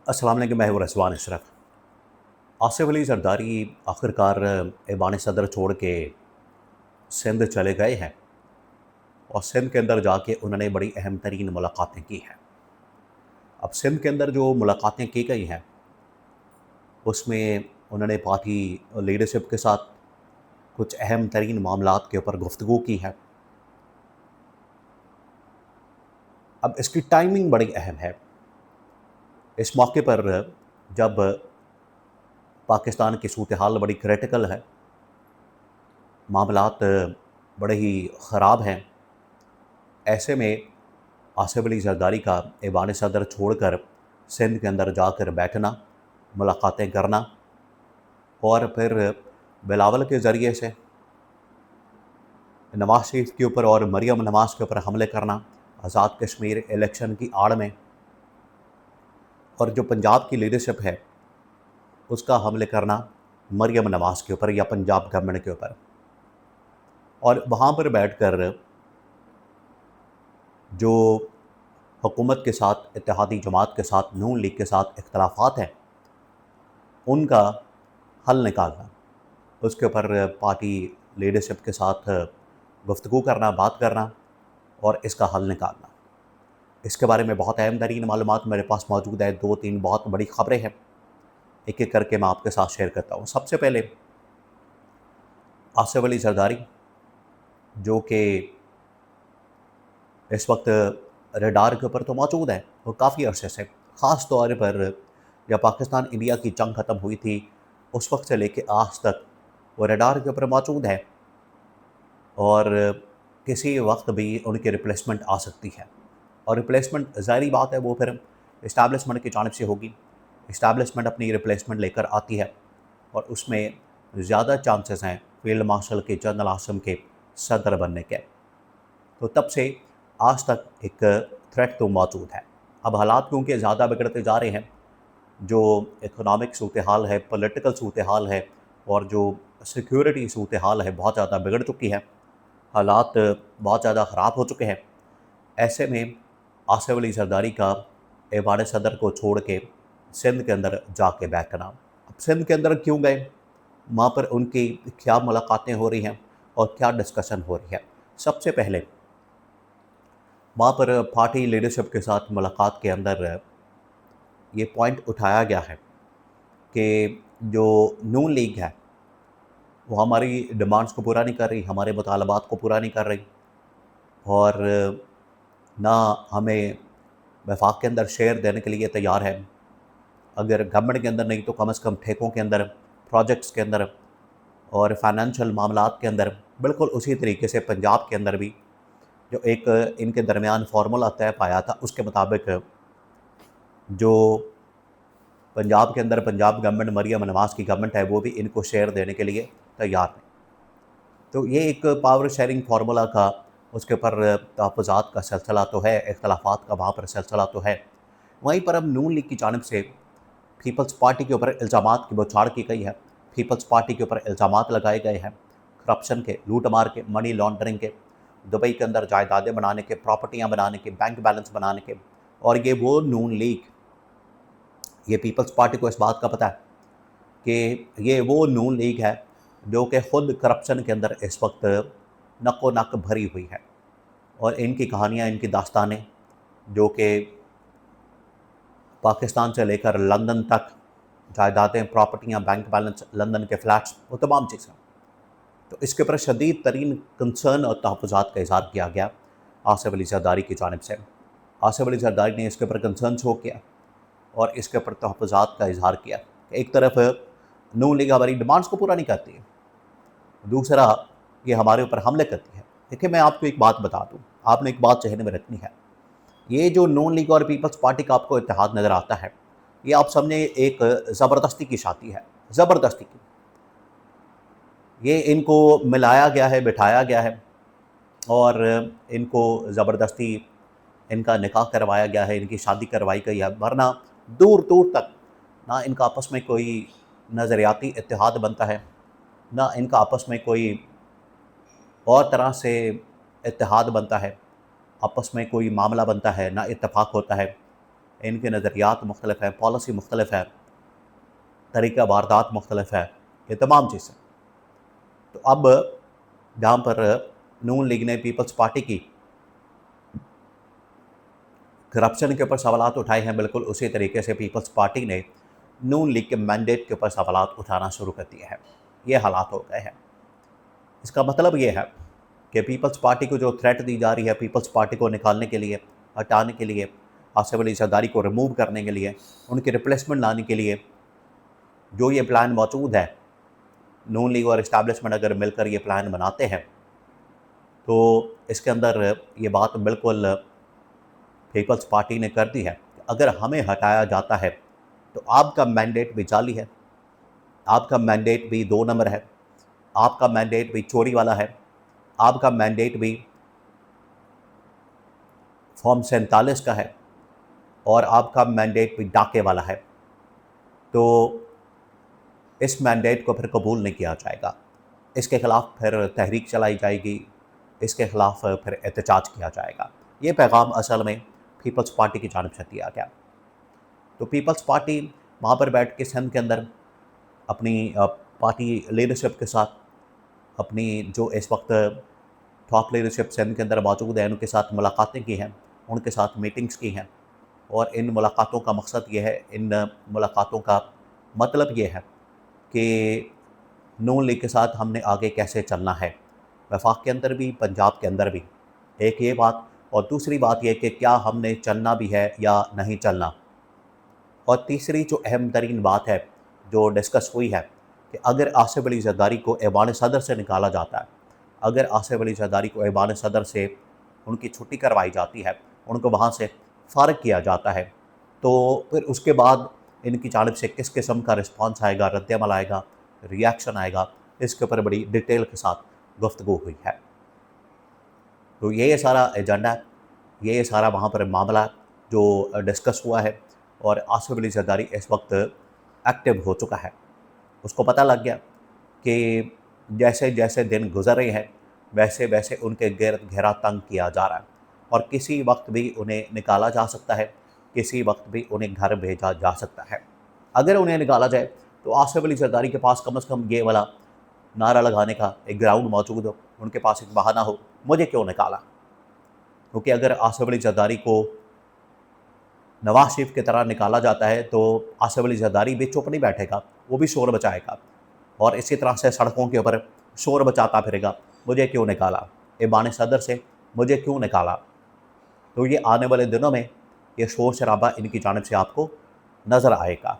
अस्सलाम वालेकुम, मैं हूं रज़वान अशरफ। आसिफ अली ज़रदारी आखिरकार ऐवान सदर छोड़ के सिंध चले गए हैं और सिंध के अंदर जाके उन्होंने बड़ी अहम तरीन मुलाकातें की हैं। अब सिंध के अंदर जो मुलाकातें की गई हैं उसमें उन्होंने पार्टी लीडरशिप के साथ कुछ अहम तरीन मामलात के ऊपर गुफ्तगू की है। अब इसकी टाइमिंग बड़ी अहम है। इस मौके पर जब पाकिस्तान की सूरत हाल बड़ी क्रिटिकल है, मामलात बड़े ही ख़राब हैं, ऐसे में आसिफ अली ज़रदारी का ऐवान सदर छोड़कर सिंध के अंदर जाकर बैठना, मुलाकातें करना और फिर बिलावल के ज़रिए से नवाज़ शरीफ के ऊपर और मरियम नवाज़ के ऊपर हमले करना, आज़ाद कश्मीर इलेक्शन की आड़ में, और जो पंजाब की लीडरशिप है उसका हमले करना मरियम नवाज़ के ऊपर या पंजाब गवर्नमेंट के ऊपर। और वहाँ पर बैठकर जो हुकूमत के साथ, इत्तेहादी जमात के साथ, नून लीग के साथ इख्तलाफात हैं उनका हल निकालना, उसके ऊपर पार्टी लीडरशिप के साथ गुफ्तगू करना, बात करना और इसका हल निकालना। इसके बारे में बहुत अहम तरीन मालूमात मेरे पास मौजूद है। 2-3 बहुत बड़ी ख़बरें हैं, एक एक करके मैं आपके साथ शेयर करता हूँ। सबसे पहले आसिफ अली ज़रदारी जो कि इस वक्त रडार के ऊपर तो मौजूद है, वो काफ़ी अरसे से, ख़ास तौर पर जब पाकिस्तान इंडिया की जंग ख़त्म हुई थी उस वक्त से लेके आज तक वो रडार के ऊपर मौजूद है और किसी वक्त भी उनकी रिप्लेसमेंट आ सकती है। और रिप्लेसमेंट ज़ाहिरी बात है वो फिर इस्टेब्लिशमेंट की जानिब से होगी। इस्टेब्लिशमेंट अपनी रिप्लेसमेंट लेकर आती है और उसमें ज़्यादा चांसेस हैं फील्ड मार्शल के, जनरल आसम के सदर बनने के। तो तब से आज तक एक थ्रेट तो मौजूद है। अब हालात क्योंकि ज़्यादा बिगड़ते जा रहे हैं, जो इकोनॉमिक सूरत हाल है, पॉलिटिकल सूरत हाल है और जो सिक्योरिटी सूरत हाल है बहुत ज़्यादा बिगड़ चुकी है, हालात बहुत ज़्यादा ख़राब हो चुके हैं। ऐसे में आसिफ अली ज़रदारी का ऐवान सदर को छोड़ के सिंध के अंदर जाके बैठना। अब सिंध के अंदर क्यों गए, वहाँ पर उनकी क्या मुलाकातें हो रही हैं और क्या डिस्कशन हो रही है। सबसे पहले वहाँ पर पार्टी लीडरशिप के साथ मुलाकात के अंदर ये पॉइंट उठाया गया है कि जो नून लीग है वो हमारी डिमांड्स को पूरा नहीं कर रही, हमारे मुतालबात को पूरा नहीं कर रही और ना हमें वफाक के अंदर शेयर देने के लिए तैयार है। अगर गवर्नमेंट के अंदर नहीं तो कम से कम ठेकों के अंदर, प्रोजेक्ट्स के अंदर और फाइनेंशियल मामलात के अंदर। बिल्कुल उसी तरीके से पंजाब के अंदर भी जो एक इनके दरमियान फार्मूला तय पाया था, उसके मुताबिक जो पंजाब के अंदर पंजाब गवर्नमेंट, मरियम नवाज़ की गवर्नमेंट है, वो भी इनको शेयर देने के लिए तैयार नहीं। तो ये एक पावर शेयरिंग फार्मूला का, उसके ऊपर तहफ़्फ़ुज़ात का सिलसिला तो है, इख्तलाफात का वहाँ पर सिलसिला तो है। वहीं पर अब नून लीग की जानिब से पीपल्स पार्टी के ऊपर इल्ज़ामात की बौछार की गई है। पीपल्स पार्टी के ऊपर इल्ज़ामात लगाए गए हैं करप्शन के, लूट-मार के, मनी लॉन्ड्रिंग के, दुबई के अंदर जायदादें बनाने के, प्रॉपर्टियाँ बनाने के, बैंक बैलेंस बनाने के। और ये वो नून लीग, ये पीपल्स पार्टी को इस बात का पता है कि ये वो नून लीग है जो कि ख़ुद करप्शन के अंदर इस वक्त नक्को नक भरी हुई है। और इनकी कहानियाँ, इनकी दास्तानें जो कि पाकिस्तान से लेकर लंदन तक, जायदादें, प्रॉपर्टियाँ, बैंक बैलेंस, लंदन के फ्लैट्स, वो तमाम चीज़ें। तो इसके ऊपर शदीद तरीन कंसर्न और तहफ़्फ़ुज़ात का इज़हार किया गया आसिफ अली ज़रदारी की जानिब से। आसिफ अली ज़रदारी ने इसके ऊपर कंसर्न शो किया और इसके ऊपर तहफ़्फ़ुज़ात का इज़हार किया कि एक तरफ नून लीग हमारी डिमांड्स को पूरा नहीं करती है, दूसरा ये हमारे ऊपर हमले करती है। देखिए, मैं आपको एक बात बता दूँ, आपने एक बात जहन में रखनी है। ये जो नून लीग और पीपल्स पार्टी का आपको इत्तेहाद नज़र आता है, ये आप समझे एक ज़बरदस्ती की शादी है, ज़बरदस्ती की। ये इनको मिलाया गया है, बिठाया गया है और इनको ज़बरदस्ती इनका निकाह करवाया गया है, इनकी शादी करवाई गई है। वरना दूर दूर तक ना इनका आपस में कोई नज़रियाती इत्तेहाद बनता है, ना इनका आपस में कोई और तरह से इत्तेहाद बनता है, आपस में कोई मामला बनता है, ना इत्तेफाक होता है। इनके नज़रियात मुख्तलिफ हैं, पॉलिसी मुख्तलिफ है, तरीका वारदात मुख्तलिफ है, ये तमाम चीज़ें। तो अब जहाँ पर नून लीग ने पीपल्स पार्टी की करप्शन के ऊपर सवालात उठाए हैं, बिल्कुल उसी तरीके से पीपल्स पार्टी ने नून लीग के मैंडेट के ऊपर सवालात उठाना शुरू कर दिए हैं। ये हालात हो गए हैं। इसका मतलब ये है कि पीपल्स पार्टी को जो थ्रेट दी जा रही है, पीपल्स पार्टी को निकालने के लिए, हटाने के लिए, आसिफ अली जरदारी को रिमूव करने के लिए, उनकी रिप्लेसमेंट लाने के लिए जो ये प्लान मौजूद है, नून लीग और इस्टेब्लिशमेंट अगर मिलकर ये प्लान बनाते हैं तो इसके अंदर ये बात बिल्कुल पीपल्स पार्टी ने कर दी है कि अगर हमें हटाया जाता है तो आपका मैंडेट भी जाली है, आपका मैंडेट भी 2 नंबर है, आपका मैंडेट भी चोरी वाला है, आपका मैंडेट भी फॉर्म 47 का है और आपका मैंडेट भी डाके वाला है। तो इस मैंडेट को फिर कबूल नहीं किया जाएगा, इसके ख़िलाफ़ फिर तहरीक चलाई जाएगी, इसके ख़िलाफ़ फिर एहतजाज किया जाएगा। ये पैगाम असल में पीपल्स पार्टी की जानिब से दिया गया। तो पीपल्स पार्टी वहाँ पर बैठ के सिंध के अंदर अपनी पार्टी लीडरशिप के साथ, अपनी जो इस वक्त टॉप लीडरशिप सिंध के अंदर मौजूद है, उनके साथ मुलाकातें की हैं, उनके साथ मीटिंग्स की हैं और इन मुलाकातों का मकसद ये है, इन मुलाकातों का मतलब ये है कि नून लीग के साथ हमने आगे कैसे चलना है, वफाक के अंदर भी, पंजाब के अंदर भी। एक ये बात, और दूसरी बात यह कि क्या हमने चलना भी है या नहीं चलना। और तीसरी जो अहम तरीन बात है जो डिस्कस हुई है कि अगर आसिफ अली जरदारी को ऐवान सदर से निकाला जाता है, अगर आसिफ अली जरदारी को ऐवान सदर से उनकी छुट्टी करवाई जाती है, उनको वहाँ से फ़ारिग किया जाता है, तो फिर उसके बाद इनकी जानिब से किस किस्म का रिस्पॉन्स आएगा, रद्द-ए-अमल आएगा, रिएक्शन आएगा, इसके ऊपर बड़ी डिटेल के साथ गुफ्तगू हुई है। तो ये सारा एजेंडा है, ये सारा वहाँ पर मामला जो डिस्कस हुआ है और आसिफ अली जरदारी इस वक्त एक्टिव हो चुका है। उसको पता लग गया कि जैसे जैसे दिन गुजर रहे हैं वैसे वैसे उनके गिरद घेरा तंग किया जा रहा है और किसी वक्त भी उन्हें निकाला जा सकता है, किसी वक्त भी उन्हें घर भेजा जा सकता है। अगर उन्हें निकाला जाए तो आसिफ अली जरदारी के पास कम से कम ये वाला नारा लगाने का एक ग्राउंड मौजूद हो, उनके पास एक बहाना हो, मुझे क्यों निकाला। क्योंकि अगर आसिफ अली जरदारी को नवाज शरीफ की तरह निकाला जाता है तो आसिफ अली जरदारी भी चुप नहीं बैठेगा, वो भी शोर मचाएगा और इसी तरह से सड़कों के ऊपर शोर मचाता फिरेगा, मुझे क्यों निकाला, ऐवान सदर से मुझे क्यों निकाला। तो ये आने वाले दिनों में ये शोर शराबा इनकी जानिब से आपको नज़र आएगा।